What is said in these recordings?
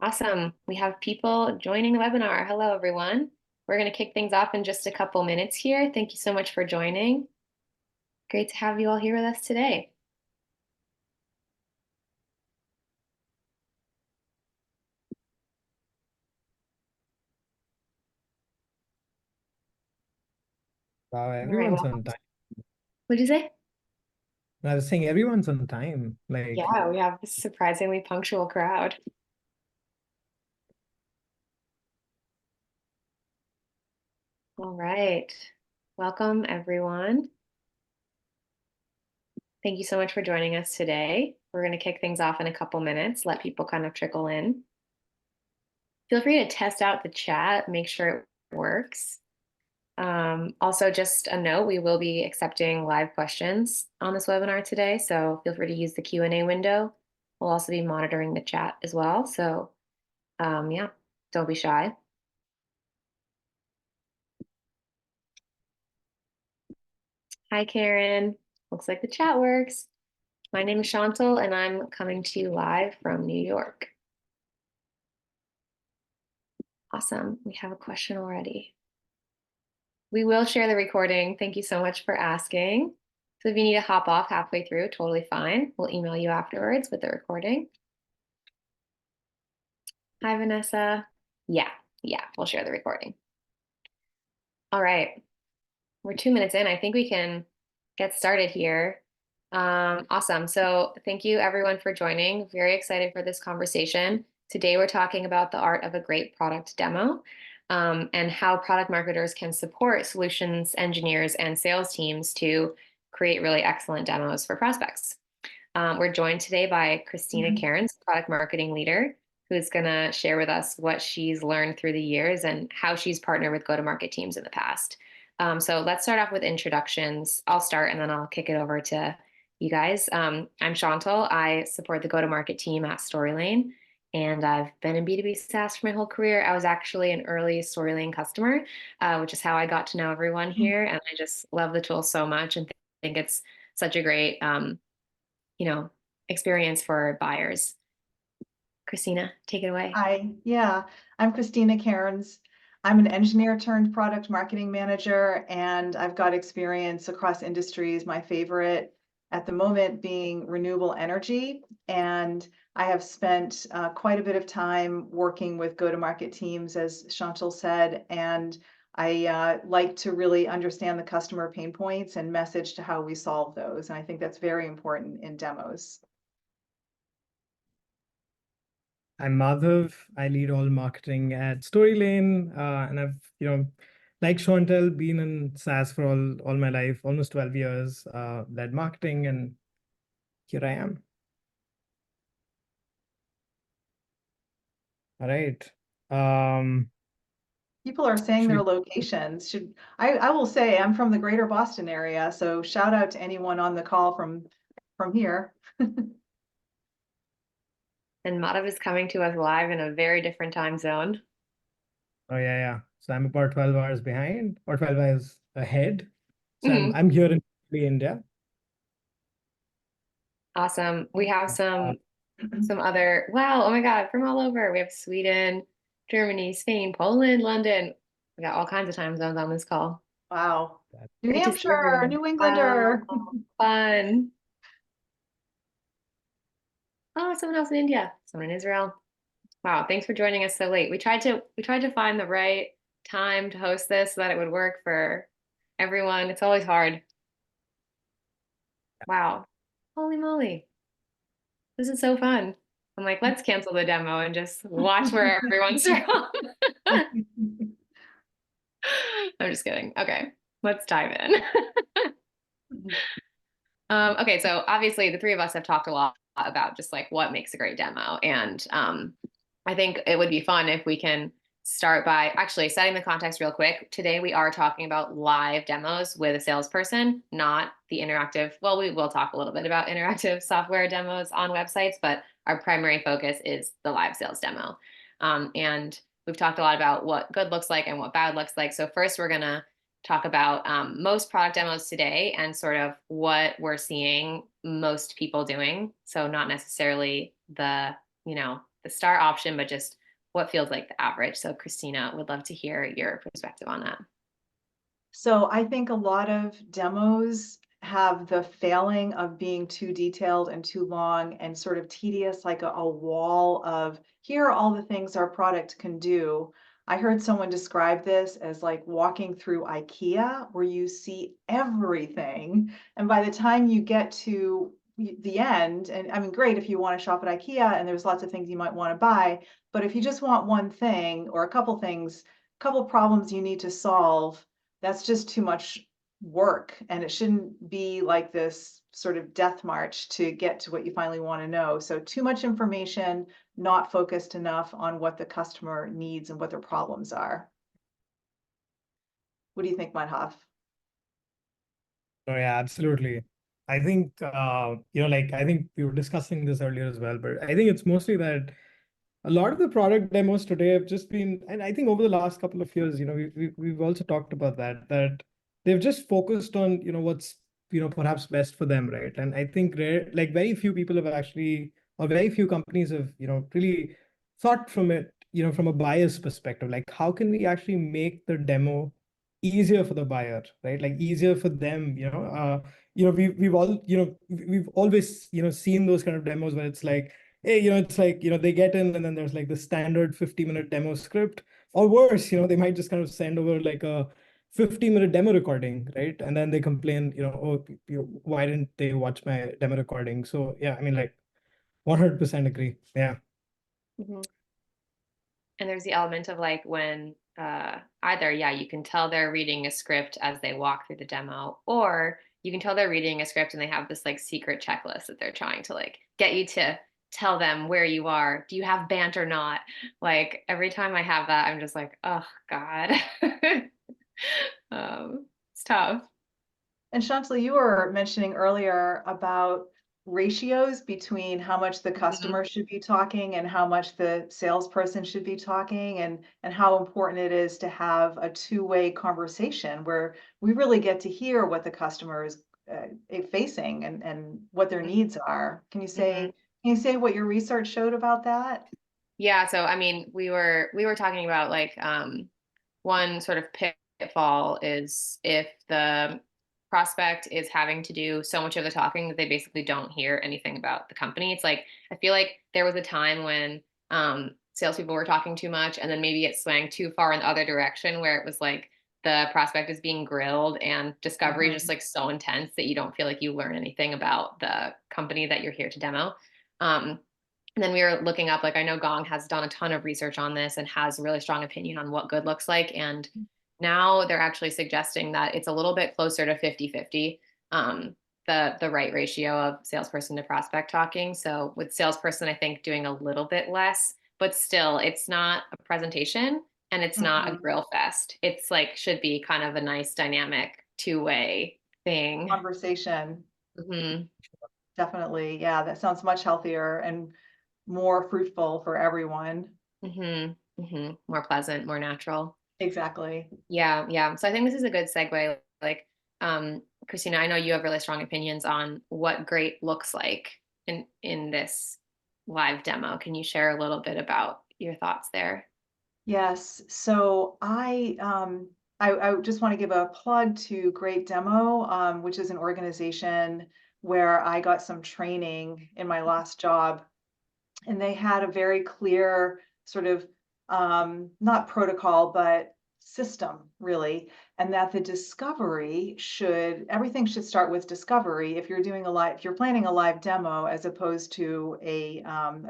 Awesome. We have people joining the webinar. Hello, everyone. We're going to kick things off in just a couple minutes here. Thank you so much for joining. Great to have you all here with us today. Wow, All right, everyone's well, on time. what did you say? I was saying everyone's on time. Yeah, we have a surprisingly punctual crowd. All right. Welcome, everyone. Thank you so much for joining us today. We're going to kick things off in a couple minutes, let people kind of trickle in. Feel free to test out the chat, make sure it works. Also, just a note, we will be accepting live questions on this webinar today, so feel free to use the Q&A window. We'll also be monitoring the chat as well, so yeah, don't be shy. Hi, Karen. Looks like the chat works. My name is Chantal, and I'm coming to you live from New York. Awesome. We have a question already. We will share the recording. Thank you so much for asking. So if you need to hop off halfway through, totally fine. We'll email you afterwards with the recording. Hi, Vanessa. Yeah, we'll share the recording. All right. We're 2 minutes in. I think we can get started here. Awesome. So thank you everyone for joining. Very excited for this conversation. Today we're talking about the art of a great product demo, and how product marketers can support solutions engineers and sales teams to create really excellent demos for prospects. We're joined today by Kristina Cairns, product marketing leader, who's going to share with us what she's learned through the years and how she's partnered with go-to-market teams in the past. So let's start off with introductions. I'll start and then I'll kick it over to you guys. I'm Chantal. I support the go-to-market team at Storylane, and I've been in B2B SaaS for my whole career. I was actually an early Storylane customer, which is how I got to know everyone here. And I just love the tool so much and think it's such a great experience for buyers. Kristina, take it away. I'm Kristina Cairns. I'm an engineer turned product marketing manager, and I've got experience across industries. My favorite at the moment being renewable energy. And I have spent quite a bit of time working with go-to-market teams, as Chantal said, and I like to really understand the customer pain points and message to how we solve those. And I think that's very important in demos. I'm Madhav. I lead all marketing at Storylane, and I've, like Chantal, been in SaaS for all my life, almost 12 years, led marketing, and here I am. All right. People are saying their locations. I will say I'm from the greater Boston area, so shout out to anyone on the call from here. And Madhav is coming to us live in a very different time zone. Oh yeah. So I'm about 12 hours behind or 12 hours ahead. So I'm here in India. Awesome. We have some other, wow, oh my God, from all over. We have Sweden, Germany, Spain, Poland, London. We got all kinds of time zones on this call. Wow. New Hampshire, New Englander. Fun. Oh, someone else in India, someone in Israel. Wow, thanks for joining us so late. We tried to find the right time to host this so that it would work for everyone. It's always hard. Wow. Holy moly. This is so fun. I'm like, let's cancel the demo and just watch where everyone's from. I'm just kidding. Okay, let's dive in. Okay, so obviously the three of us have talked a lot about just like what makes a great demo. And I think it would be fun if we can start by actually setting the context real quick. Today we are talking about live demos with a salesperson, not the interactive. Well, we will talk a little bit about interactive software demos on websites, but our primary focus is the live sales demo. And we've talked a lot about what good looks like and what bad looks like. So first we're gonna talk about most product demos today and sort of what we're seeing most people doing. So not necessarily the the star option, but just what feels like the average. So Kristina, would love to hear your perspective on that. So I think a lot of demos have the failing of being too detailed and too long and sort of tedious, like a wall of here are all the things our product can do. I heard someone describe this as like walking through IKEA, where you see everything. And by the time you get to the end, and I mean, great if you want to shop at IKEA and there's lots of things you might want to buy, but if you just want one thing or a couple things, couple problems you need to solve, that's just too much work, and it shouldn't be like this sort of death march to get to what you finally want to know. So too much information, not focused enough on what the customer needs and what their problems are. What do you think, Madhav? Oh yeah, absolutely. I think like I think we were discussing this earlier as well, but I think it's mostly that a lot of the product demos today have just been, and I think over the last couple of years, we've also talked about that they've just focused on, what's, perhaps best for them, right? And I think like very few people have actually, or very few companies have, really thought from it, from a buyer's perspective, like how can we actually make the demo easier for the buyer, right? Like easier for them, we've all, we've always, seen those kind of demos where it's like, hey, it's like, they get in and then there's like the standard 50-minute demo script, or worse, they might just kind of send over like a 50-minute demo recording, right? And then they complain, oh, why didn't they watch my demo recording? So yeah, I mean, like 100% agree. Yeah. Mm-hmm. And there's the element of like when either, yeah, you can tell they're reading a script as they walk through the demo, or you can tell they're reading a script and they have this like secret checklist that they're trying to like get you to tell them where you are. Do you have BANT or not? Like every time I have that, I'm just like, oh God. It's tough. And Chantal, you were mentioning earlier about ratios between how much the customer should be talking and how much the salesperson should be talking, and how important it is to have a two-way conversation where we really get to hear what the customer is facing and what their needs are. Can you say what your research showed about that? Yeah, so I mean, we were talking about like one sort of pitfall is if the prospect is having to do so much of the talking that they basically don't hear anything about the company. It's like I feel like there was a time when salespeople were talking too much, and then maybe it swang too far in the other direction where it was like the prospect is being grilled and discovery is just like so intense that you don't feel like you learn anything about the company that you're here to demo. And then we were looking up, like I know Gong has done a ton of research on this and has a really strong opinion on what good looks like. And now they're actually suggesting that it's a little bit closer to 50-50, the right ratio of salesperson to prospect talking. So with salesperson, I think doing a little bit less, but still it's not a presentation and it's not a grill fest. It's like should be kind of a nice dynamic two-way thing. Conversation. Definitely. Yeah, that sounds much healthier and more fruitful for everyone. More pleasant, more natural. Exactly. Yeah. So I think this is a good segue. Like, Kristina, I know you have really strong opinions on what great looks like in this live demo. Can you share a little bit about your thoughts there? Yes. So I just want to give a plug to Great Demo, which is an organization where I got some training in my last job, and they had a very clear sort of not protocol, but system really, and that the discovery everything should start with discovery if you're planning a live demo as opposed to a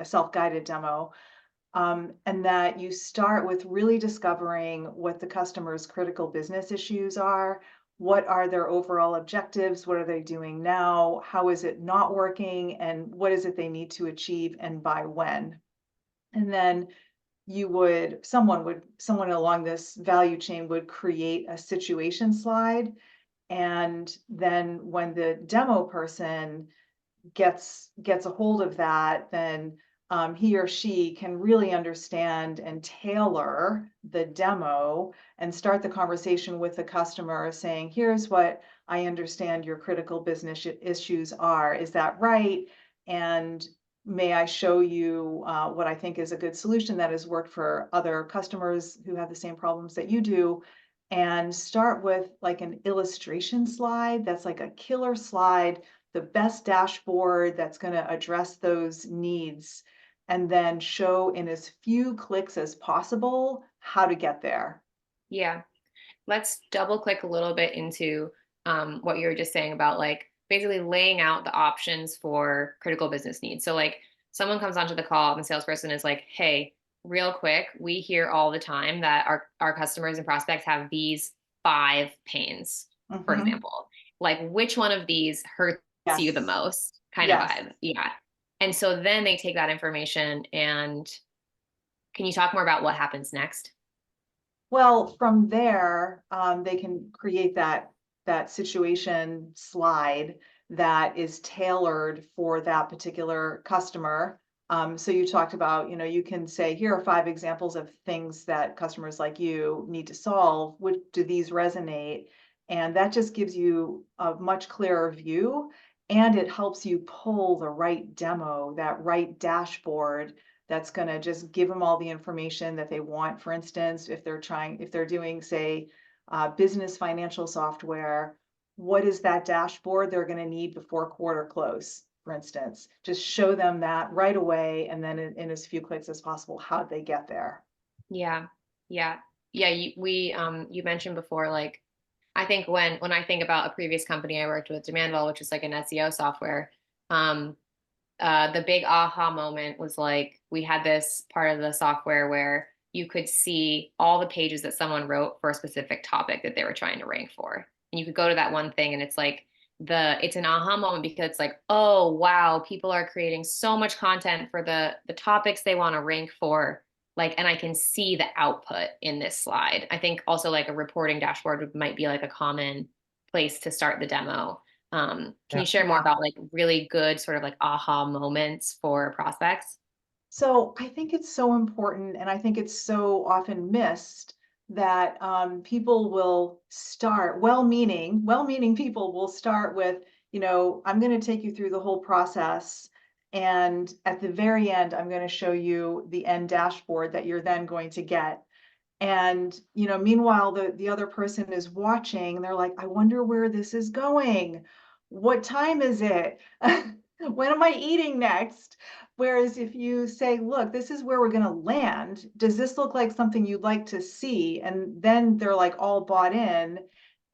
self-guided demo. And that you start with really discovering what the customer's critical business issues are. What are their overall objectives? What are they doing now? How is it not working? And what is it they need to achieve and by when? And then someone along this value chain would create a situation slide. And then when the demo person gets a hold of that, then he or she can really understand and tailor the demo and start the conversation with the customer saying, here's what I understand your critical business issues are. Is that right? And may I show you what I think is a good solution that has worked for other customers who have the same problems that you do, and start with like an illustration slide that's like a killer slide, the best dashboard that's going to address those needs, and then show in as few clicks as possible how to get there. Yeah. Let's double click a little bit into what you were just saying about like basically laying out the options for critical business needs. So like someone comes onto the call and the salesperson is like, hey, real quick, we hear all the time that our customers and prospects have these 5 pains, for Mhm. example. Like which one of these hurts you the Yes. most kind of Yes. vibe. Yeah. And so then they take that information and can you talk more about what happens next? Well, from there, they can create that situation slide that is tailored for that particular customer. So you talked about, you can say, here are 5 examples of things that customers like you need to solve. Do these resonate? And that just gives you a much clearer view, and it helps you pull the right demo, that right dashboard that's going to just give them all the information that they want. For instance, if they're doing, say, business financial software, what is that dashboard they're going to need before quarter close, for instance? Just show them that right away, and then in as few clicks as possible, how they get there. Yeah. Yeah. Yeah. You mentioned before, like, I think when I think about a previous company I worked with, Demandwell, which is like an SEO software, um, the big aha moment was like we had this part of the software where you could see all the pages that someone wrote for a specific topic that they were trying to rank for. And you could go to that one thing and it's like it's an aha moment because it's like, oh wow, people are creating so much content for the topics they want to rank for. Like, and I can see the output in this slide. I think also like a reporting dashboard might be like a common place to start the demo. Can you share more Yeah. about like really good sort of like aha moments for prospects? So I think it's so important, and I think it's so often missed that people will start well-meaning people will start with, I'm going to take you through the whole process, and at the very end, I'm going to show you the end dashboard that you're then going to get. And meanwhile, the other person is watching, and they're like, I wonder where this is going. What time is it? When am I eating next? Whereas if you say, look, this is where we're going to land. Does this look like something you'd like to see? And then they're like all bought in.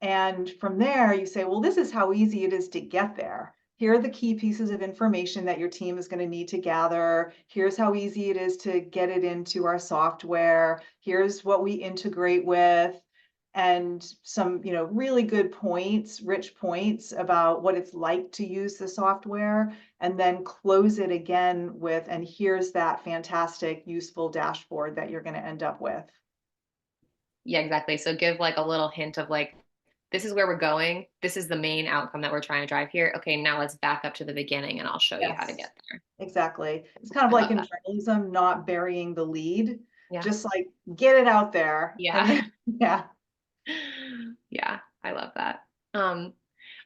And from there, you say, well, this is how easy it is to get there. Here are the key pieces of information that your team is going to need to gather. Here's how easy it is to get it into our software. Here's what we integrate with. And some, really good points, rich points about what it's like to use the software, and then close it again with, and here's that fantastic, useful dashboard that you're going to end up with. Yeah, exactly. So give like a little hint of like, this is where we're going. This is the main outcome that we're trying to drive here. Okay, now let's back up to the beginning and I'll show you how to Yes, get there. exactly. It's kind of I like love in that. journalism, not burying the lead, Yeah. just like get it out there. And Yeah. then, yeah. Yeah, I love that.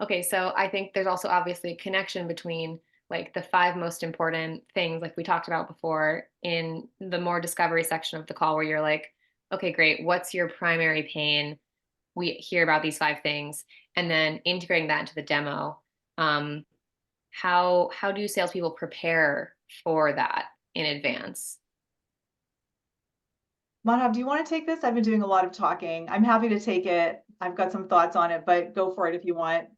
Okay, so I think there's also obviously a connection between like the 5 most important things, like we talked about before, in the more discovery section of the call, where you're like, okay, great, what's your primary pain? We hear about these 5 things, and then integrating that into the demo. Um, how do salespeople prepare for that in advance? Madhav, do you want to take this? I've been doing a lot of talking. I'm happy to take it. I've got some thoughts on it, but go for it if you want.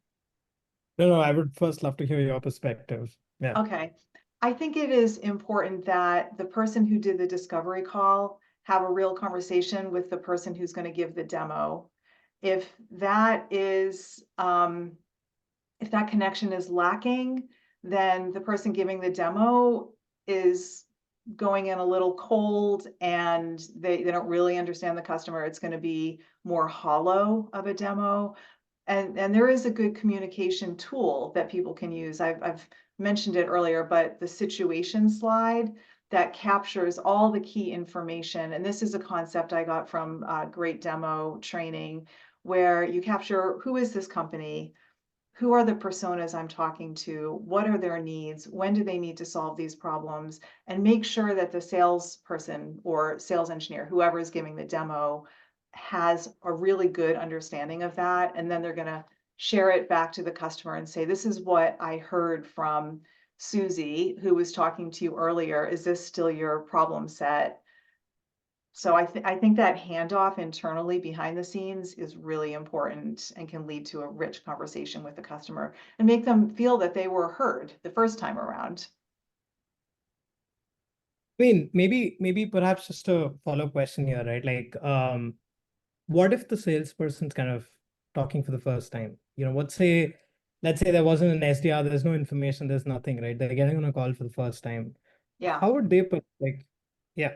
No, I would first love to hear your perspective. Yeah. Okay. I think it is important that the person who did the discovery call have a real conversation with the person who's going to give the demo. If that is, if that connection is lacking, then the person giving the demo is going in a little cold, and they don't really understand the customer. It's going to be more hollow of a demo. And there is a good communication tool that people can use. I've mentioned it earlier, but the situation slide that captures all the key information. And this is a concept I got from great demo training, where you capture, who is this company? who are the personas I'm talking to? What are their needs? When do they need to solve these problems? And make sure that the salesperson or sales engineer, whoever is giving the demo, has a really good understanding of that. And then they're going to share it back to the customer and say, this is what I heard from Susie, who was talking to you earlier. Is this still your problem set? So I think that handoff internally behind the scenes is really important and can lead to a rich conversation with the customer and make them feel that they were heard the first time around. I mean, maybe perhaps just a follow-up question here, right? Like, what if the salesperson's kind of talking for the first time? You know, let's say there wasn't an SDR, there's no information, there's nothing, right? They're getting on a call for the first time. Yeah. How would they put, like, yeah.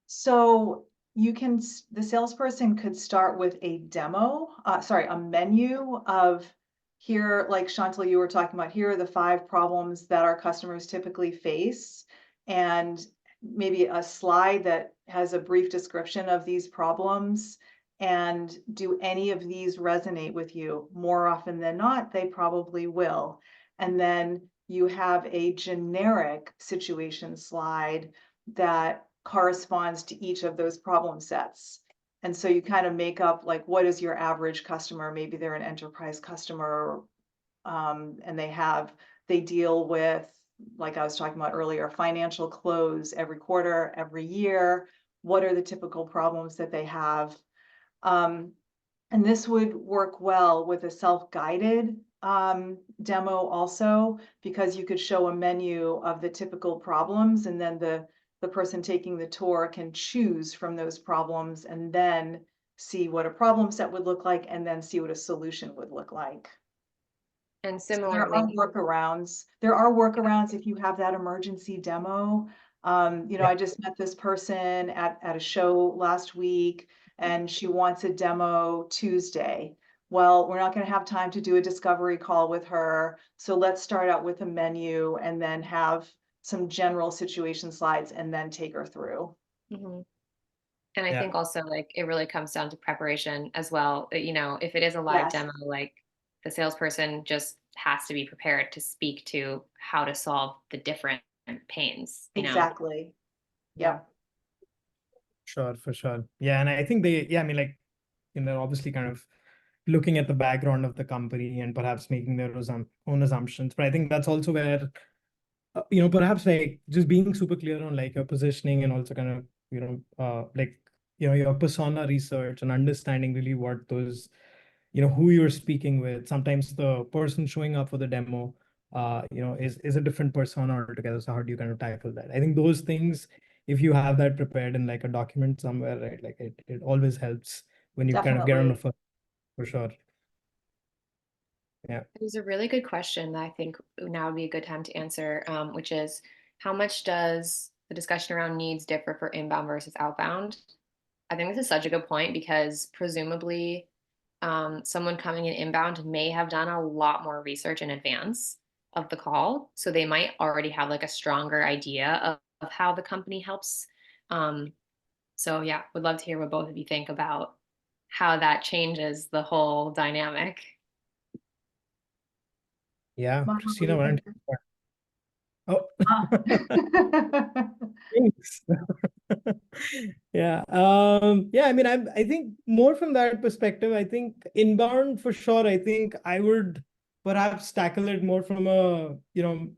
So the salesperson could start with a demo, a menu of here, like Chantal, you were talking about, here are the 5 problems that our customers typically face, and maybe a slide that has a brief description of these problems. And do any of these resonate with you? More often than not, they probably will. And then you have a generic situation slide that corresponds to each of those problem sets. And so you kind of make up, like, what is your average customer? Maybe they're an enterprise customer, and they deal with, like I was talking about earlier, financial close every quarter, every year. What are the typical problems that they have? And this would work well with a self-guided demo also, because you could show a menu of the typical problems, and then the person taking the tour can choose from those problems and then see what a problem set would look like, and then see what a solution would look like. And So there similarly, are workarounds. There are workarounds if you have that emergency demo. Yeah. I just met this person at a show last week, and she wants a demo Tuesday. Well, we're not going to have time to do a discovery call with her. So let's start out with a menu and then have some general situation slides and then take her through. mhm. And I Yeah. think also like it really comes down to preparation as well. If it is a live Yes. demo, like the salesperson just has to be prepared to speak to how to solve the different pains, Exactly. Yep. Sure, for sure. Yeah, and I think I mean, like, they're obviously kind of looking at the background of the company and perhaps making their own assumptions. But I think that's also where, perhaps like just being super clear on like your positioning, and also kind of, your persona research and understanding really what those, who you're speaking with. Sometimes the person showing up for the demo, is a different persona altogether. So how do you kind of tackle that? I think those things, if you have that prepared in like a document somewhere, right, like it always helps when you kind of get on the Definitely. first, for sure. Yeah. It was a really good question that I think now would be a good time to answer, which is how much does the discussion around needs differ for inbound versus outbound? I think this is such a good point because presumably someone coming in inbound may have done a lot more research in advance of the call. So they might already have like a stronger idea of how the company helps. So yeah, would love to hear what both of you think about how that changes the whole dynamic. Yeah. Mom, what do Kristina, you why don't think? you start? Ah. Thanks. Yeah. Yeah, I mean, I think more from that perspective, I think inbound for sure, I think I would perhaps tackle it more from a,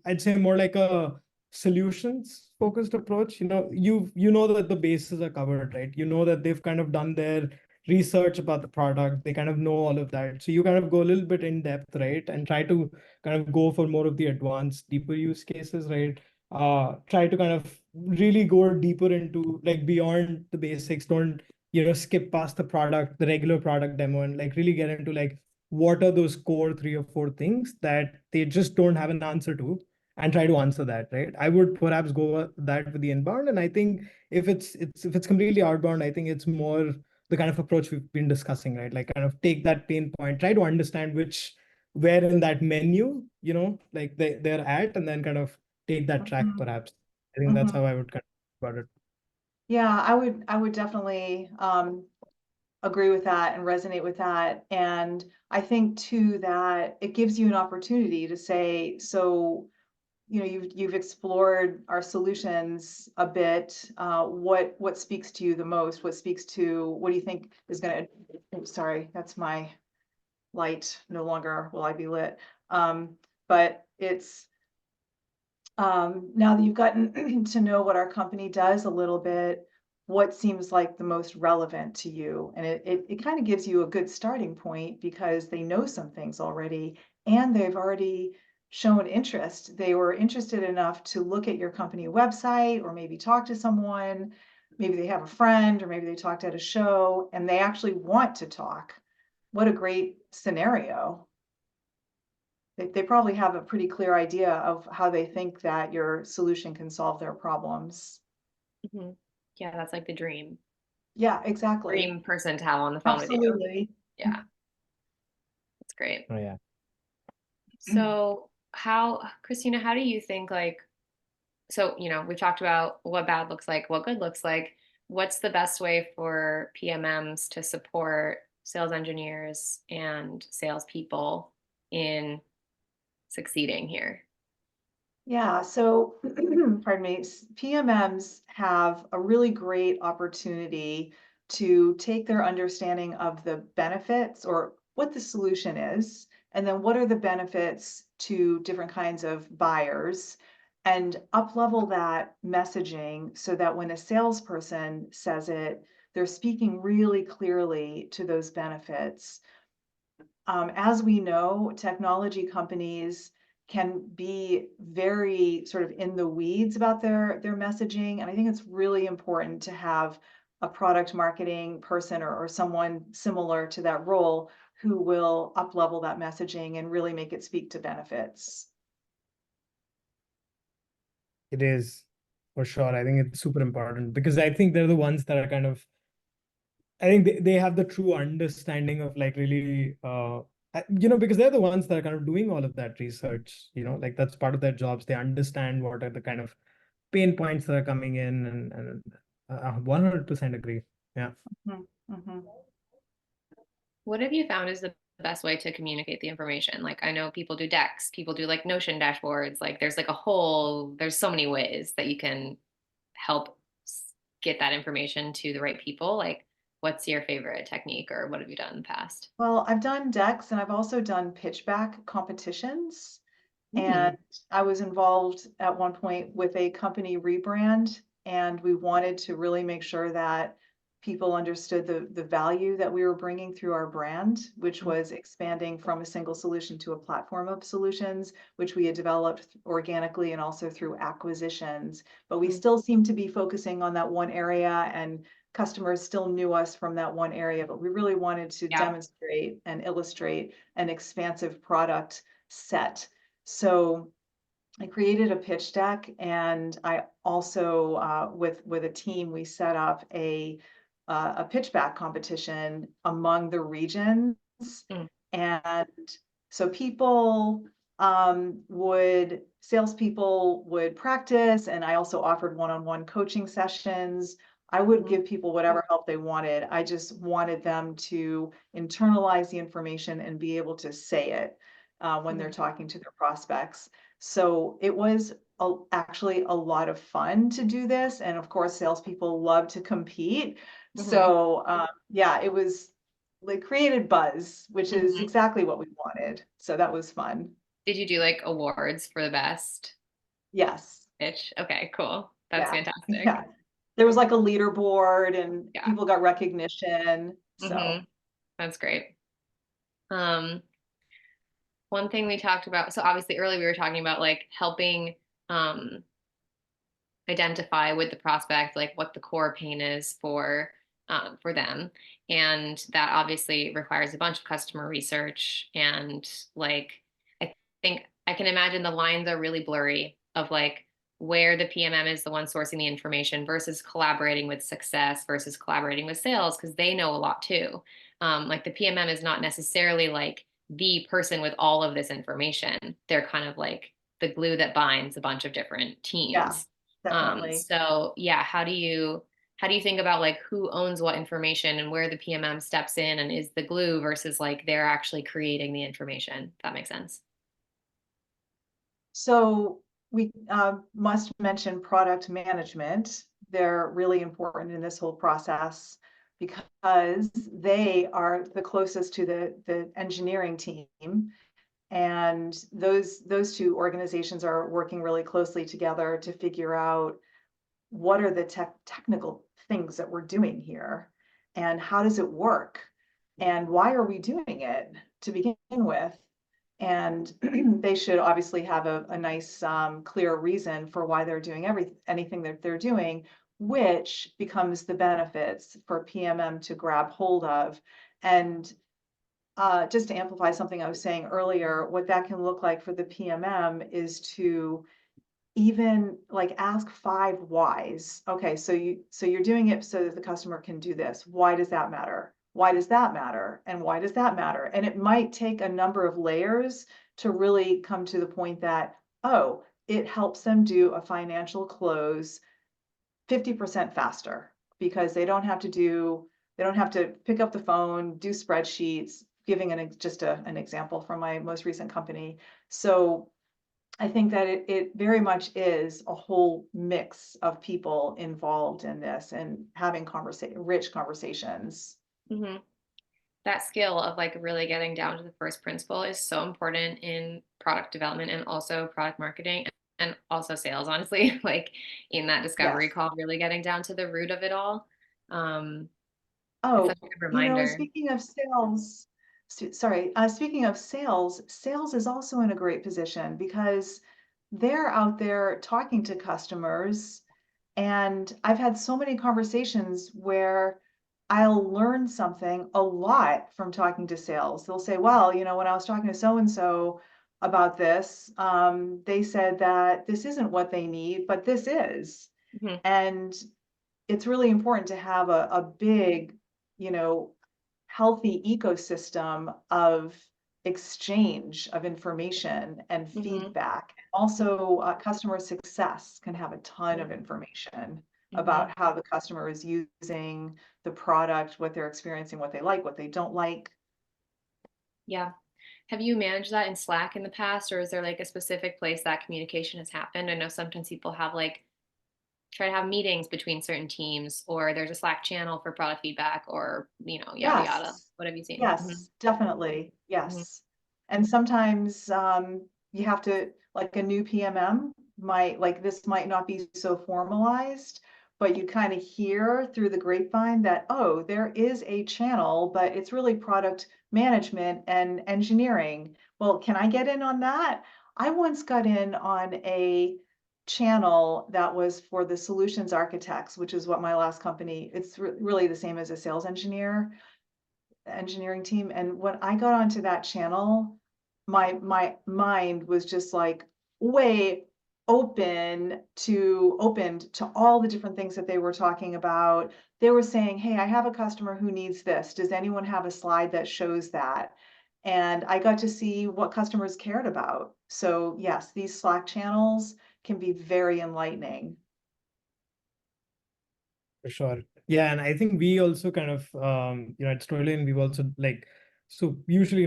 I'd say more like a solutions focused approach. You know that the bases are covered, right? You know that they've kind of done their research about the product. They kind of know all of that. So you kind of go a little bit in depth, right? And try to kind of go for more of the advanced, deeper use cases, right? Try to kind of really go deeper into like beyond the basics. Don't, skip past the regular product demo, and like really get into like what are those core 3 or 4 things that they just don't have an answer to, and try to answer that, right? I would perhaps go that with the inbound. And I think if it's completely outbound, I think it's more the kind of approach we've been discussing, right? Like kind of take that pain point, try to understand where in that menu, like they're at, and then kind of take that track, Mhm. perhaps. I think that's Mhm. how I would kind of about it. Yeah, I would definitely agree with that and resonate with that. And I think too that it gives you an opportunity to say, so, you know, you've explored our solutions a bit. What speaks to you the most? What do you think is going to, sorry, that's my light. No longer will I be lit. But it's, now that you've gotten to know what our company does a little bit, what seems like the most relevant to you? And it kind of gives you a good starting point because they know some things already and they've already shown interest. They were interested enough to look at your company website or maybe talk to someone. Maybe they have a friend or maybe they talked at a show and they actually want to talk. What a great scenario. They probably have a pretty clear idea of how they think that your solution can solve their problems. Mm-hmm. Yeah, that's like the dream. Yeah, exactly. Dream person to have on the phone with you. Absolutely. Yeah. That's great. Oh yeah. So Kristina, how do you think so, we've talked about what bad looks like, what good looks like. What's the best way for PMMs to support sales engineers and salespeople in succeeding here? Yeah, so pardon me, PMMs have a really great opportunity to take their understanding of the benefits or what the solution is, and then what are the benefits to different kinds of buyers, and up-level that messaging so that when a salesperson says it, they're speaking really clearly to those benefits. As we know, technology companies can be very sort of in the weeds about their messaging. And I think it's really important to have a product marketing person or someone similar to that role who will up-level that messaging and really make it speak to benefits. It is, for sure. I think it's super important because I think they're the ones that are kind of, I think they have the true understanding of like really, because they're the ones that are kind of doing all of that research, like that's part of their jobs. They understand what are the kind of pain points that are coming in and 100% agree. Yeah. Mm-hmm. What have you found is the best way to communicate the information? Like, I know people do decks, people do like Notion dashboards. Like there's so many ways that you can help get that information to the right people. Like, what's your favorite technique or what have you done in the past? Well, I've done decks and I've also done pitchback competitions. And I was involved at one point with a company rebrand, and we wanted to really make sure that people understood the value that we were bringing through our brand, which was expanding from a single solution to a platform of solutions, which we had developed organically and also through acquisitions. But we still seemed to be focusing on that one area, and customers still knew us from that one area, but we really wanted to demonstrate and illustrate an expansive product set. So I created a pitch deck, and I also, with a team, we set up a pitchback competition among the regions. And so salespeople would practice, and I also offered one-on-one coaching sessions. I would give people whatever help they wanted. I just wanted them to internalize the information and be able to say it when they're talking to their prospects. So it was actually a lot of fun to do this. And of course, salespeople love to compete. So yeah, it created buzz, which is exactly what we wanted. So that was fun. Did you do like awards for the best Yes. pitch? Okay, cool. That's fantastic. Yeah. There was like a leaderboard and people got recognition. So that's great. One thing we talked about, so obviously earlier we were talking about like helping identify with the prospect, like what the core pain is for them. And that obviously requires a bunch of customer research. And like, I think I can imagine the lines are really blurry of like where the PMM is the one sourcing the information versus collaborating with success versus collaborating with sales, because they know a lot too. Like the PMM is not necessarily like the person with all of this information. They're kind of like the glue that binds a bunch of different teams. Yeah, definitely. So yeah, how do you how do you think about like who owns what information and where the PMM steps in and is the glue versus like they're actually creating the information? If that makes sense. So we must mention product management. They're really important in this whole process because they are the closest to the engineering team. And those two organizations are working really closely together to figure out what are the technical things that we're doing here and how does it work and why are we doing it to begin with. And they should obviously have a nice clear reason for why they're doing anything that they're doing, which becomes the benefits for PMM to grab hold of. And just to amplify something I was saying earlier, what that can look like for the PMM is to even like ask 5 whys. Okay, so you're doing it so that the customer can do this. Why does that matter? Why does that matter? And why does that matter? And it might take a number of layers to really come to the point that, oh, it helps them do a financial close 50% faster because they don't have to pick up the phone, do spreadsheets, giving an example from my most recent company. So I think that it very much is a whole mix of people involved in this and having rich conversations. Mm-hmm. That skill of like really getting down to the first principle is so important in product development and also product marketing and also sales, honestly, like in that discovery Yes. call, really getting down to the root of it all. It's Oh, such a good reminder. speaking of sales, speaking of sales, sales is also in a great position because they're out there talking to customers. And I've had so many conversations where I'll learn something a lot from talking to sales. They'll say, well, when I was talking to so-and-so about this, they said that this isn't what they need, but this is. Mhm. And it's really important to have a big, healthy ecosystem of exchange of information and Mhm. feedback. Also, customer success can have a ton of information about how the customer is using the product, what they're experiencing, what they like, what they don't like. Yeah. Have you managed that in Slack in the past, or is there like a specific place that communication has happened? I know sometimes people have like try to have meetings between certain teams, or there's a Slack channel for product feedback, or yada yada. Yes, What have you seen? yes, definitely, Mhm. yes. And sometimes you have to, like a new PMM this might not be so formalized, but you kind of hear through the grapevine that, oh, there is a channel, but it's really product management and engineering. Well, can I get in on that? I once got in on a channel that was for the solutions architects, which is what my last company, it's really the same as a sales engineering team. And when I got onto that channel, my mind was just like way opened to all the different things that they were talking about. They were saying, hey, I have a customer who needs this. Does anyone have a slide that shows that? And I got to see what customers cared about. So yes, these Slack channels can be very enlightening. For sure. Yeah, and I think we also kind of at Storylane, we've also so usually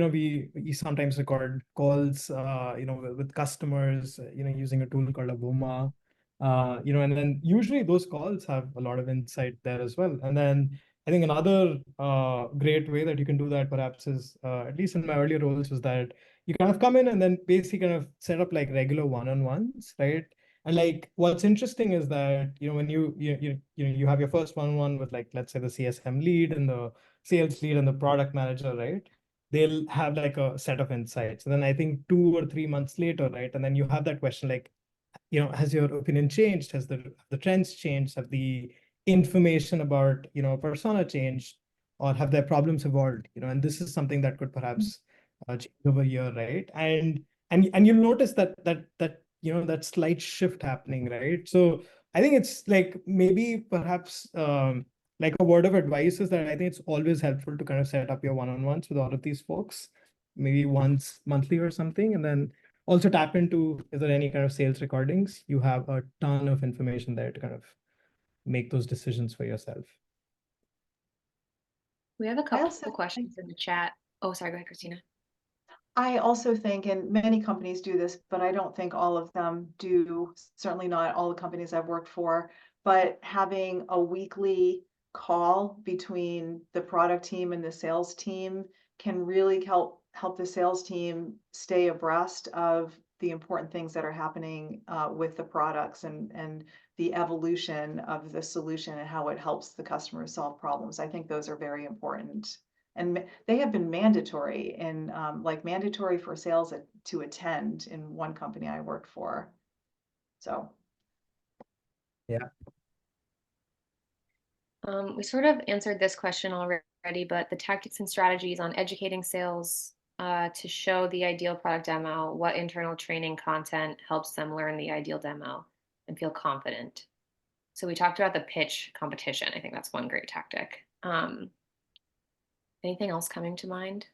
we sometimes record calls with customers using a tool called Avoma. And then usually those calls have a lot of insight there as well. And then I think another great way that you can do that perhaps is at least in my earlier roles was that you kind of come in and then basically kind of set up like regular one-on-ones, right? And like what's interesting is that when you have your first one-on-one with like let's say the CSM lead and the sales lead and the product manager, right? They'll have like a set of insights. And then I think 2 or 3 months later, right? And then you have that question like, has your opinion changed? Has the trends changed? Have the information about persona changed, or have their problems evolved? And this is something that could perhaps change over here, right? And you'll notice that that slight shift happening, right? So I think it's like maybe perhaps like a word of advice is that I think it's always helpful to kind of set up your one-on-ones with all of these folks, maybe once monthly or something, and then also tap into, is there any kind of sales recordings? You have a ton of information there to kind of make those decisions for yourself. We have a I couple also of questions in the chat. Oh, sorry, go ahead, Kristina. I also think, and many companies do this, but I don't think all of them do, certainly not all the companies I've worked for, but having a weekly call between the product team and the sales team can really help the sales team stay abreast of the important things that are happening with the products and the evolution of the solution and how it helps the customers solve problems. I think those are very important. And they have been mandatory in like mandatory for sales to attend in one company I worked for. So Yeah. We sort of answered this question already, but the tactics and strategies on educating sales to show the ideal product demo, what internal training content helps them learn the ideal demo and feel confident. So we talked about the pitch competition. I think that's one great tactic. Anything else coming to mind?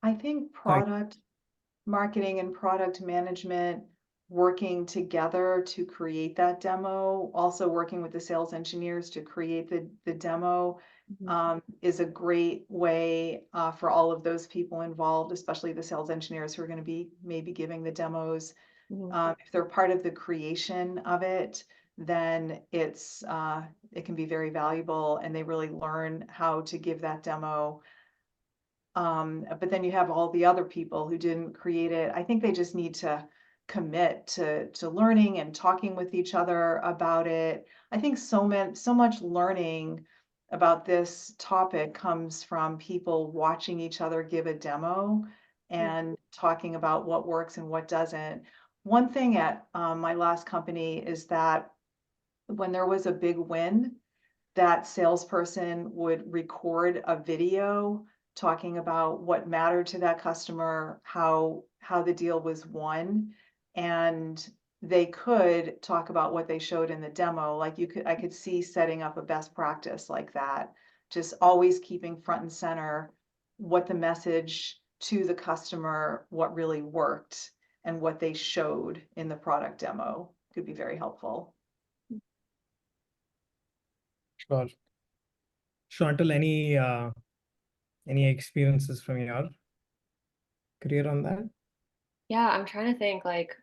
I think product marketing and product management working together to create that demo, also working with the sales engineers to create the demo is a great way for all of those people involved, especially the sales engineers who are going to be maybe giving the demos. If they're part of the creation of it, then it can be very valuable and they really learn how to give that demo. But then you have all the other people who didn't create it. I think they just need to commit to learning and talking with each other about it. I think so much learning about this topic comes from people watching each other give a demo and talking about what works and what doesn't. One thing at my last company is that when there was a big win, that salesperson would record a video talking about what mattered to that customer, how the deal was won, and they could talk about what they showed in the demo. Like I could see setting up a best practice like that, just always keeping front and center what the message to the customer, what really worked, and what they showed in the product demo could be very helpful. Sure. Chantal, any experiences from your career on that? Yeah, I'm trying to think like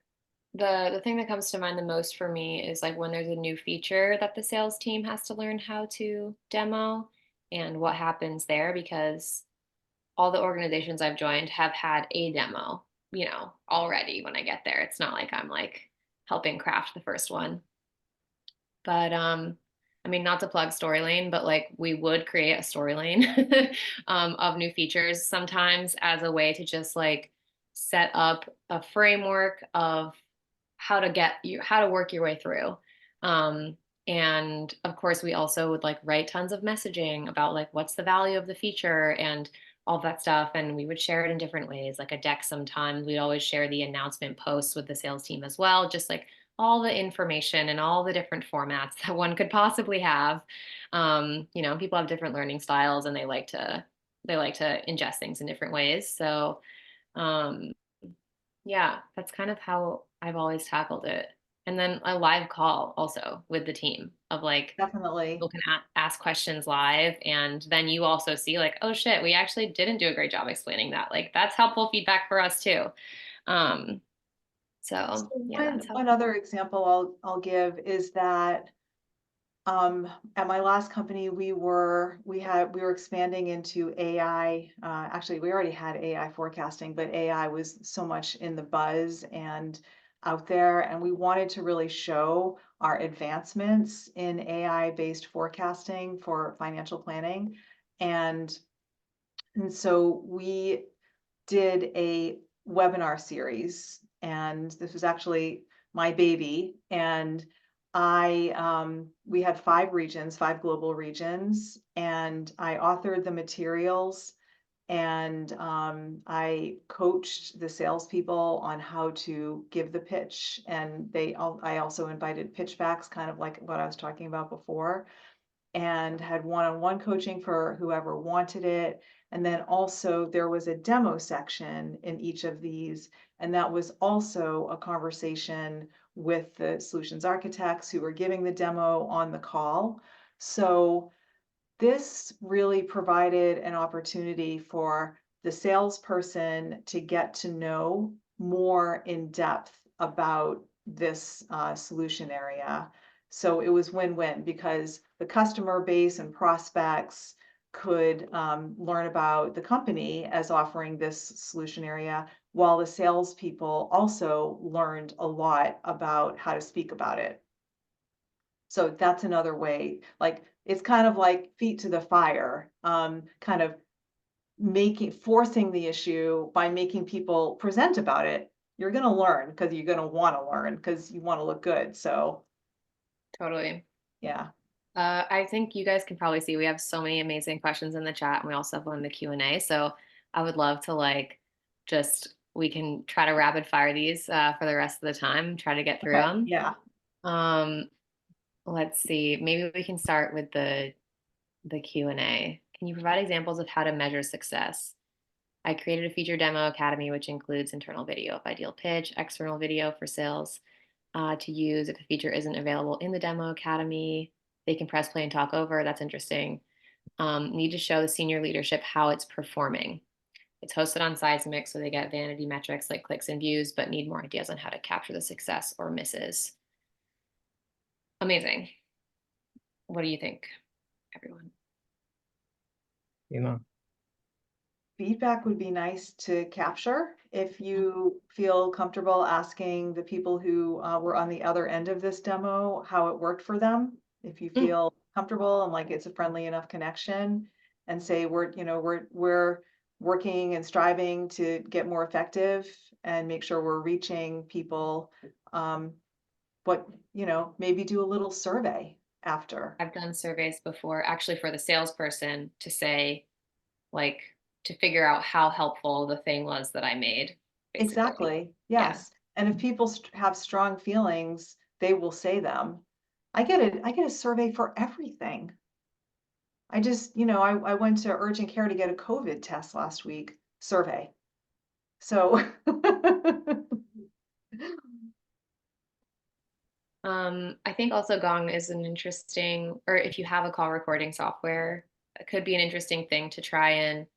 the thing that comes to mind the most for me is like when there's a new feature that the sales team has to learn how to demo and what happens there, because all the organizations I've joined have had a demo, already when I get there. It's not like I'm like helping craft the first one. But I mean, not to plug Storylane, but like we would create a Storylane of new features sometimes as a way to just like set up a framework of how to work your way through. And of course, we also would like write tons of messaging about like what's the value of the feature and all that stuff. And we would share it in different ways, like a deck sometimes. We'd always share the announcement posts with the sales team as well, just like all the information and all the different formats that one could possibly have. People have different learning styles and they like to ingest things in different ways. So yeah, that's kind of how I've always tackled it. And then a live call also with the team of like, Definitely. people can ask questions live. And then you also see like, oh shit, we actually didn't do a great job explaining that. Like that's helpful feedback for us too. So yeah, that's one other example I'll give is that at my last company we were expanding into AI. Actually, we already had AI forecasting, but AI was so much in the buzz and out there, and we wanted to really show our advancements in AI-based forecasting for financial planning. And so we did a webinar series, and this was actually my baby. And we had 5 global regions, and I authored the materials, and I coached the salespeople on how to give the pitch. And I also invited pitchbacks, kind of like what I was talking about before, and had one-on-one coaching for whoever wanted it. And then also there was a demo section in each of these, and that was also a conversation with the solutions architects who were giving the demo on the call. So this really provided an opportunity for the salesperson to get to know more in depth about this solution area. So it was win-win because the customer base and prospects could learn about the company as offering this solution area, while the salespeople also learned a lot about how to speak about it. So that's another way, like, it's kind of like feet to the fire, kind of forcing the issue by making people present about it. You're gonna learn because you're gonna wanna learn because you wanna look good, so, Totally. yeah. I think you guys can probably see we have so many amazing questions in the chat, and we also have one in the Q&A. So I would love to we can try to rapid fire these for the rest of the time, try to get through Okay, them. yeah. Let's see. Maybe we can start with the Q&A. Can you provide examples of how to measure success? I created a feature demo academy, which includes internal video, if ideal pitch, external video for sales to use if the feature isn't available in the demo academy. They can press play and talk over. That's interesting. Need to show the senior leadership how it's performing. It's hosted on Seismic, so they get vanity metrics like clicks and views, but need more ideas on how to capture the success or misses. Amazing. What do you think, everyone? You know, Feedback would be nice to capture. If you feel comfortable asking the people who were on the other end of this demo how it worked for them, if you feel comfortable and like it's a friendly enough connection, and say we're working and striving to get more effective and make sure we're reaching people. But maybe do a little survey after. I've done surveys before, actually for the salesperson to say, like, to figure out how helpful the thing was that I made, basically. Exactly, Yeah. yes. And if people have strong feelings, they will say them. I get a survey for everything. I just, I went to urgent care to get a COVID test last week, survey. So I think also Gong is an interesting, or if you have a call recording software, it could be an interesting thing to try and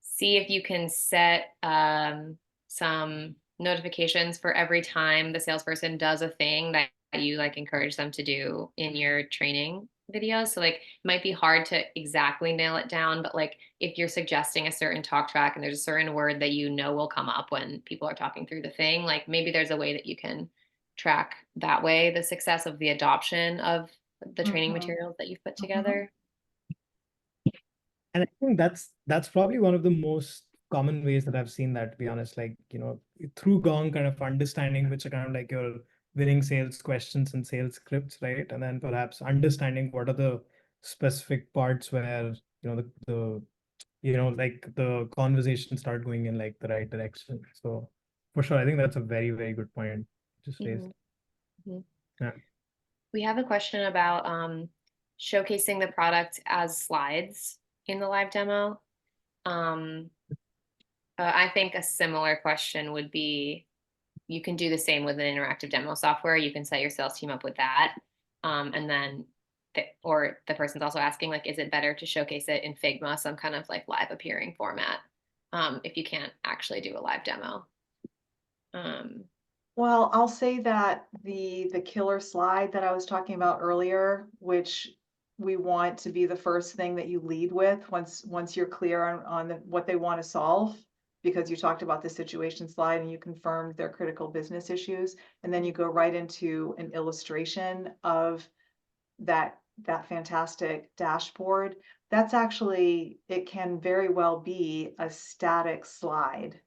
see if you can set some notifications for every time the salesperson does a thing that you like encourage them to do in your training videos. So like it might be hard to exactly nail it down, but like if you're suggesting a certain talk track and there's a certain word that will come up when people are talking through the thing, like maybe there's a way that you can track that way the success of the adoption of the training materials that you've put together. and I think that's probably one of the most common ways that I've seen that, to be honest, like, through Gong, kind of understanding which are kind of like your winning sales questions and sales scripts, right? And then perhaps understanding what are the specific parts where, like the conversation start going in like the right direction. So for sure, I think that's a very, very good point just raised. Mm-hmm. Yeah. We have a question about showcasing the product as slides in the live demo. I think a similar question would be, you can do the same with an interactive demo software. You can set your sales team up with that. And then, or the person's also asking, like, is it better to showcase it in Figma, some kind of like live appearing format, if you can't actually do a live demo? Well, I'll say that the killer slide that I was talking about earlier, which we want to be the first thing that you lead with once you're clear on what they want to solve, because you talked about the situation slide and you confirmed their critical business issues, and then you go right into an illustration of that fantastic dashboard. That's actually, it can very well be a static slide.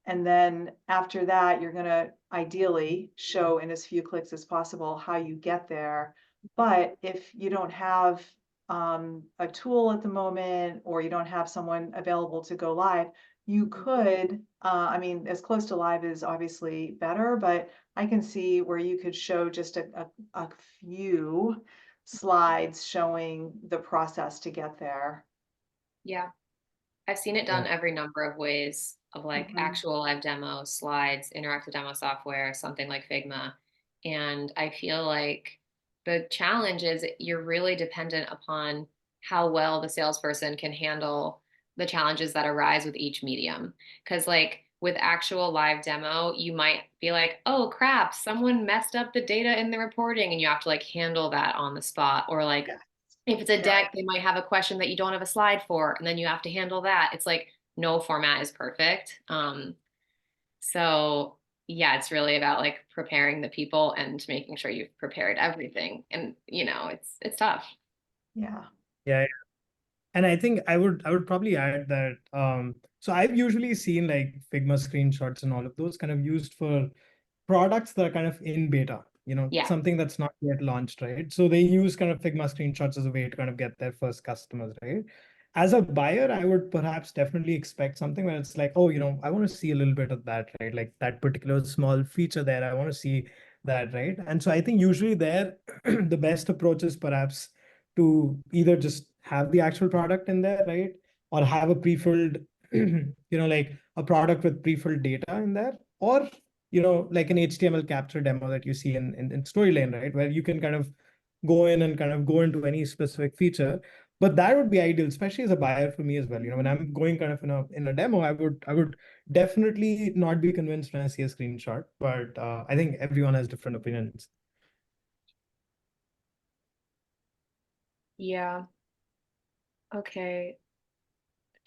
And then after that, you're going to ideally show in as few clicks as possible how you get there. But if you don't have a tool at the moment, or you don't have someone available to go live, you could, I mean, as close to live is obviously better, but I can see where you could show just a few slides showing the process to get there. Yeah. I've seen it done every number of ways of like actual live demos, slides, interactive demo software, something like Figma. And I feel like the challenge is you're really dependent upon how well the salesperson can handle the challenges that arise with each medium. Because like with actual live demo, you might be like, oh crap, someone messed up the data in the reporting, and you have to like handle that on the spot. Or like Yeah. if it's a Yeah. deck, they might have a question that you don't have a slide for, and then you have to handle that. It's like no format is perfect. So yeah, it's really about like preparing the people and making sure you've prepared everything. And you know, it's tough. Yeah. Yeah. And I think I would probably add that so I've usually seen like Figma screenshots and all of those kind of used for products that are kind of in beta, Yeah. something that's not yet launched, right? So they use kind of Figma screenshots as a way to kind of get their first customers, right? As a buyer, I would perhaps definitely expect something where it's like, oh, I want to see a little bit of that, right? Like that particular small feature there, I want to see that, right? And so I think usually there, the best approach is perhaps to either just have the actual product in there, right? Or have a pre-filled, like a product with pre-filled data in there, or like an HTML capture demo that you see in Storylane, right? Where you can kind of go in and kind of go into any specific feature. But that would be ideal, especially as a buyer for me as well. When I'm going kind of in a demo, I would definitely not be convinced when I see a screenshot. But I think everyone has different opinions. Yeah. Okay.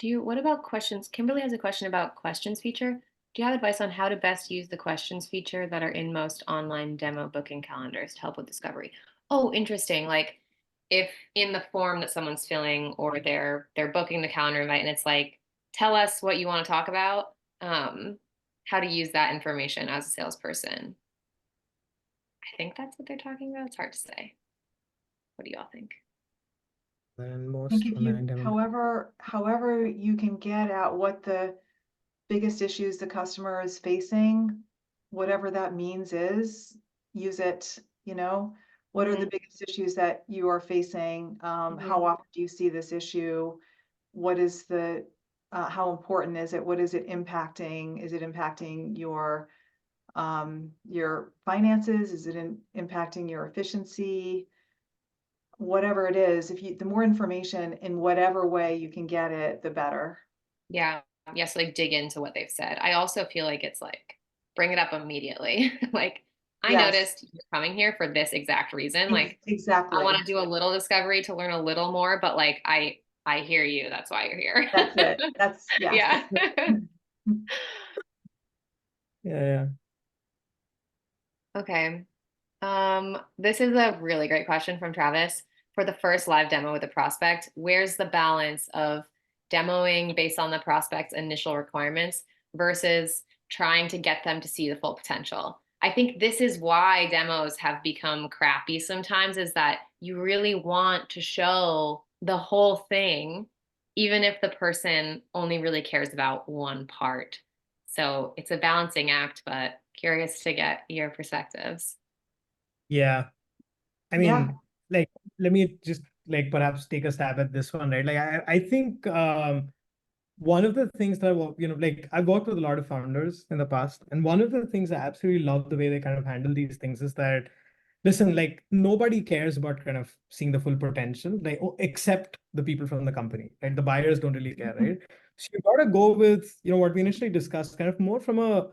What about questions? Kimberly has a question about questions feature. Do you have advice on how to best use the questions feature that are in most online demo booking calendars to help with discovery? Oh, interesting. Like if in the form that someone's filling or they're booking the calendar invite and it's like, tell us what you want to talk about, how to use that information as a salesperson. I think that's what they're talking about. It's hard to say. What do y'all think? And I think most if online you, demo. however you can get at what the biggest issues the customer is facing, whatever that means is, use it, what are the biggest issues that you are facing? How often do you see this issue? What is how important is it? What is it impacting? Is it impacting your finances? Is it impacting your efficiency? Whatever it is, the more information in whatever way you can get it, the better. Yeah. Yes, like dig into what they've said. I also feel like it's like bring it up immediately. Like I Yes, noticed you're coming here for this exact reason. Like I exactly. want to do a little discovery to learn a little more, but like I hear you. That's why you're here. That's it. That's yes. Yeah. Yeah. Okay. This is a really great question from Travis. For the first live demo with a prospect, where's the balance of demoing based on the prospect's initial requirements versus trying to get them to see the full potential? I think this is why demos have become crappy sometimes, is that you really want to show the whole thing, even if the person only really cares about one part. So it's a balancing act, but curious to get your perspectives. Yeah. I Yeah. mean, like, let me just like perhaps take a stab at this one, right? Like, I think one of the things that like I've worked with a lot of founders in the past, and one of the things I absolutely love the way they kind of handle these things is that, listen, like nobody cares about kind of seeing the full potential, like except the people from the company, right? The buyers don't really care, right? So you got to go with, what we initially discussed, kind of more from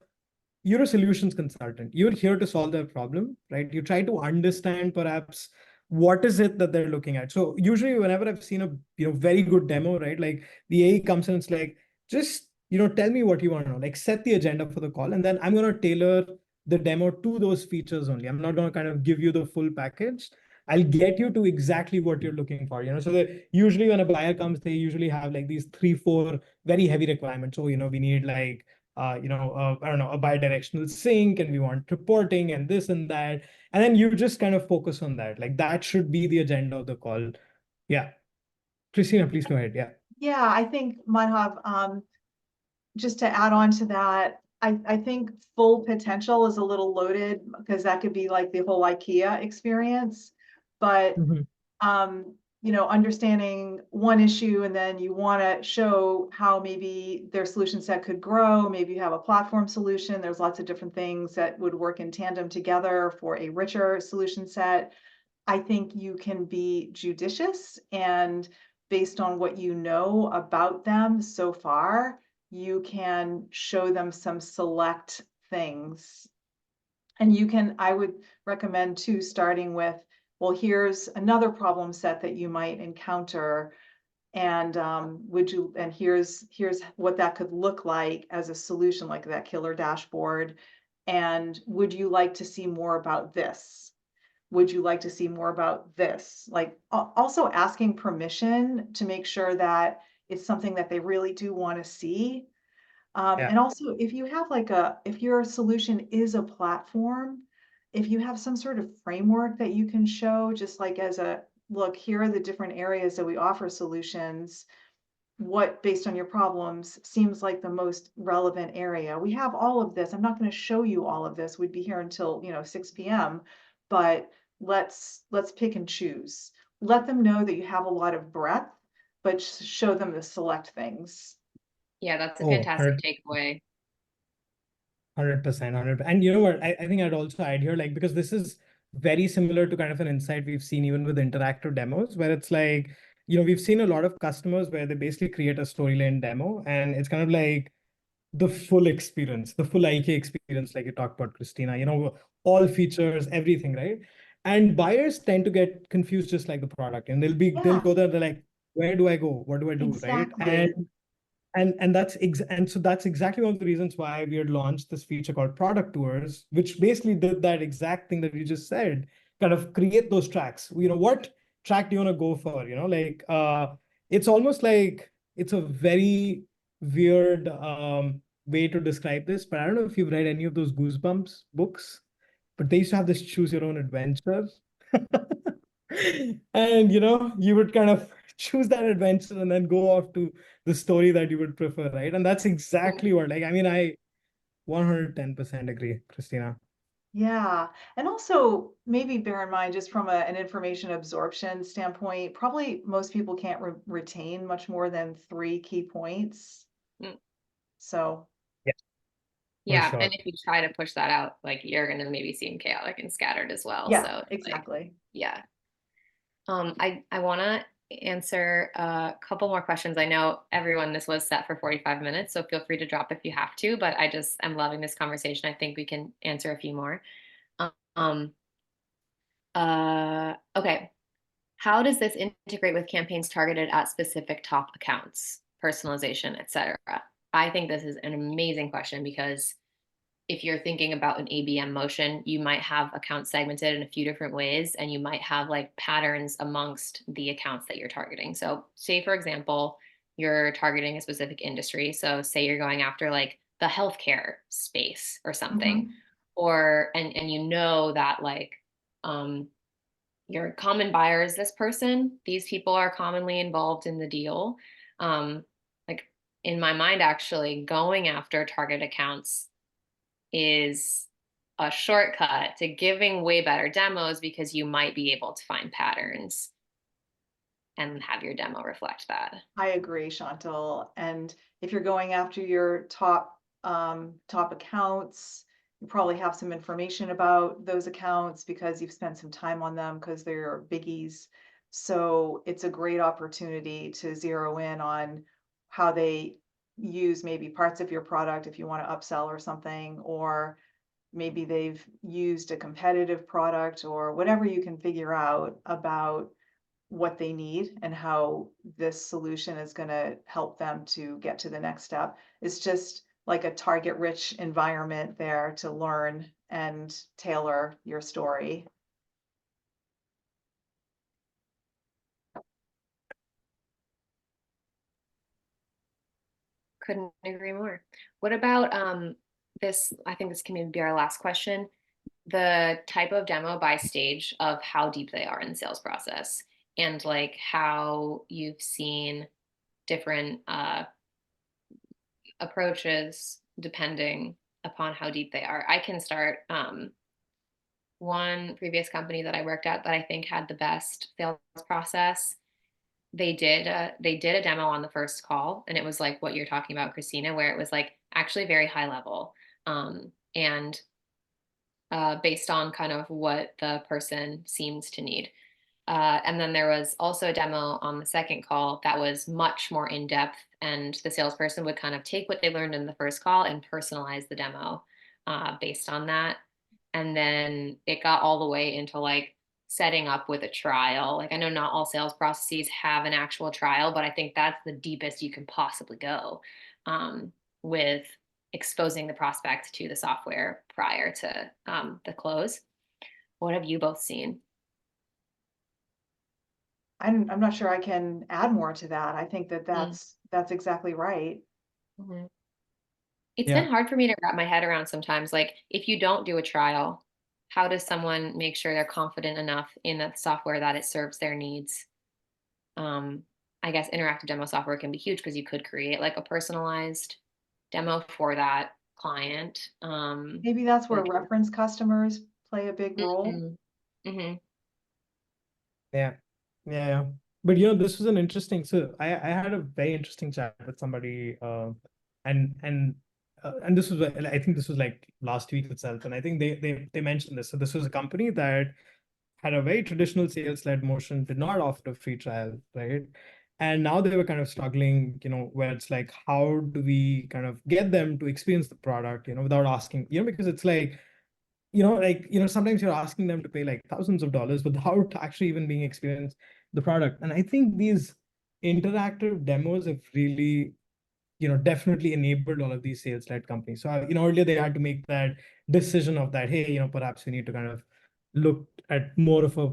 you're a solutions consultant. You're here to solve their problem, right? You try to understand perhaps what is it that they're looking at. So usually whenever I've seen a very good demo, right? Like the AE comes in, it's like, just tell me what you want to know, like set the agenda for the call, and then I'm going to tailor the demo to those features only. I'm not going to kind of give you the full package. I'll get you to exactly what you're looking for. So usually when a buyer comes, they usually have like these 3-4 very heavy requirements. So we need like I don't know, a bi-directional sync, and we want reporting and this and that. And then you just kind of focus on that. Like that should be the agenda of the call. Yeah. Kristina, please go ahead. Yeah. Yeah, I think Madhav, just to add on to that, I think full potential is a little loaded because that could be like the whole IKEA experience. But understanding one issue, and then you want to show how maybe their solution set could grow. Maybe you have a platform solution. There's lots of different things that would work in tandem together for a richer solution set. I think you can be judicious, and based on what you know about them so far, you can show them some select things. And I would recommend too, starting with, well, here's another problem set that you might encounter. And here's what that could look like as a solution, like that killer dashboard. And would you like to see more about this? Would you like to see more about this? Like also asking permission to make sure that it's something that they really do want to see. Yeah. And also, if you have if your solution is a platform, if you have some sort of framework that you can show, just like as a look, here are the different areas that we offer solutions. What, based on your problems, seems like the most relevant area? We have all of this. I'm not going to show you all of this. We'd be here until 6 p.m. But let's pick and choose. Let them know that you have a lot of breadth, but show them the select things. Yeah, that's a Oh, fantastic takeaway. 100%, 100%. And you know what? I think I'd also add here, like, because this is very similar to kind of an insight we've seen even with interactive demos, where it's like, we've seen a lot of customers where they basically create a Storylane demo, and it's kind of like the full experience, the full IK experience, like you talked about, Kristina, all features, everything, right? And buyers tend to get confused just like the product, and they'll go there, they're like, where do I go? What do I do? Right? Exactly. And so that's exactly one of the reasons why we had launched this feature called product tours, which basically did that exact thing that you just said, kind of create those tracks. What track do you want to go for? It's almost like it's a very weird way to describe this, but I don't know if you've read any of those Goosebumps books, but they used to have this choose your own adventure. And you would kind of choose that adventure and then go off to the story that you would prefer, right? And that's exactly what, like, I mean, I 110% agree, Kristina. Yeah. And also maybe bear in mind, just from an information absorption standpoint, probably most people can't retain much more than 3 key points. Mm. So Yeah, Yeah, sure. and if you try to push that out, like you're gonna maybe seem chaotic and scattered as well. yeah, So it's like, exactly. yeah. I wanna answer a couple more questions. I know everyone, this was set for 45 minutes, so feel free to drop if you have to, but I'm loving this conversation. I think we can answer a few more. Um, okay. How does this integrate with campaigns targeted at specific top accounts, personalization, etc.? I think this is an amazing question because if you're thinking about an ABM motion, you might have accounts segmented in a few different ways, and you might have like patterns amongst the accounts that you're targeting. So say, for example, you're targeting a specific industry. So say you're going after like the healthcare space or something, and you know that like, your common buyer is this person. These people are commonly involved in the deal. Like in my mind, actually going after target accounts is a shortcut to giving way better demos because you might be able to find patterns and have your demo reflect that. I agree, Chantal. And if you're going after your top accounts, you probably have some information about those accounts because you've spent some time on them because they're biggies. So it's a great opportunity to zero in on how they use maybe parts of your product if you want to upsell or something, or maybe they've used a competitive product, or whatever you can figure out about what they need and how this solution is going to help them to get to the next step. It's just like a target rich environment there to learn and tailor your story. Couldn't agree more. What about this? I think this can maybe be our last question. The type of demo by stage of how deep they are in the sales process, and like how you've seen different approaches depending upon how deep they are. I can start. One previous company that I worked at that I think had the best sales process they did a demo on the first call, and it was like what you're talking about, Christina, where it was like actually very high level, and based on kind of what the person seems to need. And then there was also a demo on the second call that was much more in depth, and the salesperson would kind of take what they learned in the first call and personalize the demo based on that. And then it got all the way into like setting up with a trial. Like I know not all sales processes have an actual trial, but I think that's the deepest you can possibly go with exposing the prospect to the software prior to the close. What have you both seen? I'm not sure I can add more to that. I think that that's exactly right. Mm-hmm. It's Yeah. been hard for me to wrap my head around sometimes. Like, if you don't do a trial, how does someone make sure they're confident enough in the software that it serves their needs? I guess interactive demo software can be huge because you could create like a personalized demo for that client. Maybe that's where Like, reference customers play a big role. mm-hmm. Yeah. Yeah. But you know, this was an interesting, so I had a very interesting chat with somebody, and this was, I think this was like last week itself. And I think they mentioned this. So this was a company that had a very traditional sales-led motion, did not offer a free trial, right? And now they were kind of struggling, you know, where it's like, how do we kind of get them to experience the product, you know, without asking, you know, because it's like, sometimes you're asking them to pay like thousands of dollars without actually even being experienced the product. And I think these interactive demos have really, definitely enabled all of these sales-led companies. So, earlier they had to make that decision of that, hey, perhaps we need to kind of look at more of a,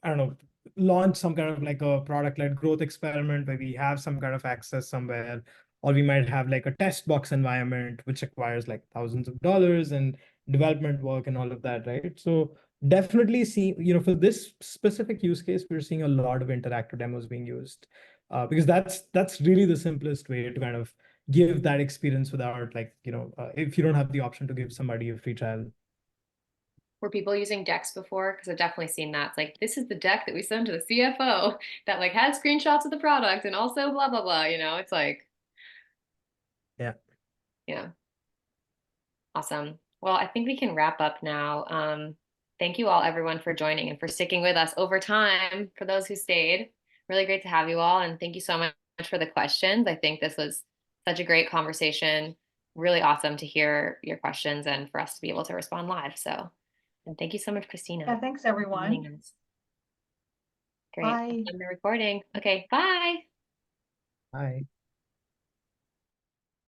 I don't know, launch some kind of like a product-led growth experiment where we have some kind of access somewhere, or we might have like a test box environment, which requires like thousands of dollars and development work and all of that, right? So definitely see, for this specific use case, we're seeing a lot of interactive demos being used. Because that's really the simplest way to kind of give that experience without like, if you don't have the option to give somebody a free trial. Were people using decks before? Because I've definitely seen that. It's like, this is the deck that we send to the CFO that like had screenshots of the product and also blah, blah, blah, it's like, Yeah. yeah. Awesome. Well, I think we can wrap up now. Thank you all, everyone, for joining and for sticking with us over time. For those who stayed, really great to have you all. And thank you so much for the questions. I think this was such a great conversation. Really awesome to hear your questions and for us to be able to respond live. So, and thank you so much, Kristina. Yeah, thanks everyone. Great. Bye. I'm the recording. Okay, bye. Bye.